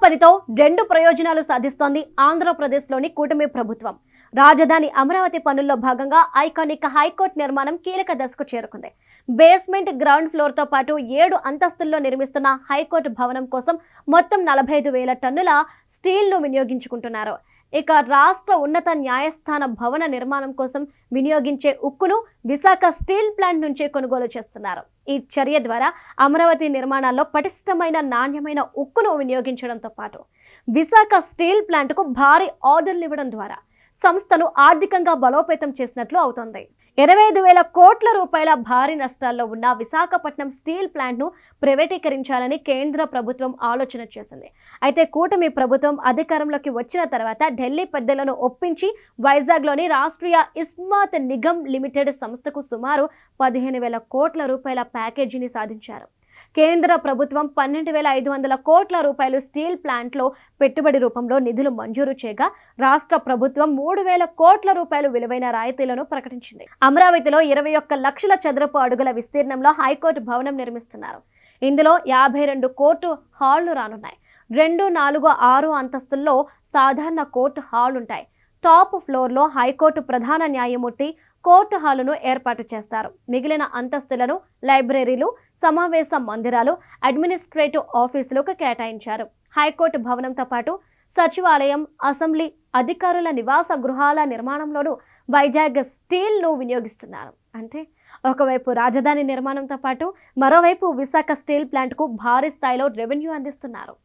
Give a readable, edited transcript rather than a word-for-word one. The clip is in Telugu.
పనితో రెండు ప్రయోజనాలు సాధిస్తోంది ఆంధ్రప్రదేశ్లోని కూటమి ప్రభుత్వం. రాజధాని అమరావతి పనుల్లో భాగంగా ఐకానిక్ హైకోర్టు నిర్మాణం కీలక దశకు చేరుకుంది. బేస్మెంట్, గ్రౌండ్ ఫ్లోర్తో పాటు 7 అంతస్తుల్లో నిర్మిస్తున్న హైకోర్టు భవనం కోసం మొత్తం 45,000 టన్నుల స్టీల్ను వినియోగించుకుంటున్నారు. ఇక రాష్ట్ర ఉన్నత న్యాయస్థాన భవన నిర్మాణం కోసం వినియోగించే ఉక్కును విశాఖ స్టీల్ ప్లాంట్ నుంచే కొనుగోలు చేస్తున్నారు. ఈ చర్య ద్వారా అమరావతి నిర్మాణాల్లో పటిష్టమైన, నాణ్యమైన ఉక్కును వినియోగించడంతో పాటు విశాఖ స్టీల్ ప్లాంట్కు భారీ ఆర్డర్లు ఇవ్వడం ద్వారా సంస్థను ఆర్థికంగా బలోపేతం చేసినట్లు అవుతోంది. 25,000 కోట్ల రూపాయల భారీ నష్టాల్లో ఉన్న విశాఖపట్నం స్టీల్ ప్లాంట్ను ప్రైవేటీకరించాలని కేంద్ర ప్రభుత్వం ఆలోచన చేసింది. అయితే కూటమి ప్రభుత్వం అధికారంలోకి వచ్చిన తర్వాత ఢిల్లీ పెద్దలను ఒప్పించి వైజాగ్లోని రాష్ట్రీయ ఇస్మాత్ నిగమ్ లిమిటెడ్ సంస్థకు సుమారు 15,000 కోట్ల రూపాయల ప్యాకేజీని సాధించారు. కేంద్ర ప్రభుత్వం 12,500 కోట్ల రూపాయలు స్టీల్ ప్లాంట్లో పెట్టుబడి రూపంలో నిధులు మంజూరు చేయగా, రాష్ట్ర ప్రభుత్వం 3,000 కోట్ల రూపాయలు విలువైన రాయితీలను ప్రకటించింది. అమరావతిలో 21 లక్షల చదరపు అడుగుల విస్తీర్ణంలో హైకోర్టు భవనం నిర్మిస్తున్నారు. ఇందులో 52 కోర్టు హాళ్లు రానున్నాయి. 2, 4, 6 అంతస్తుల్లో సాధారణ కోర్టు హాల్ ఉంటాయి. టాప్ ఫ్లోర్లో హైకోర్టు ప్రధాన న్యాయమూర్తి కోర్టు హాలును ఏర్పాటు చేస్తారు. మిగిలిన అంతస్తులను లైబ్రరీలు, సమావేశ మందిరాలు, అడ్మినిస్ట్రేటివ్ ఆఫీసులకు కేటాయించారు. హైకోర్టు భవనంతో పాటు సచివాలయం, అసెంబ్లీ, అధికారుల నివాస గృహాల నిర్మాణంలోనూ వైజాగ్ స్టీల్ను వినియోగిస్తున్నారు. అంటే ఒకవైపు రాజధాని నిర్మాణంతో పాటు మరోవైపు విశాఖ స్టీల్ ప్లాంట్కు భారీ స్థాయిలో రెవెన్యూ అందిస్తున్నారు.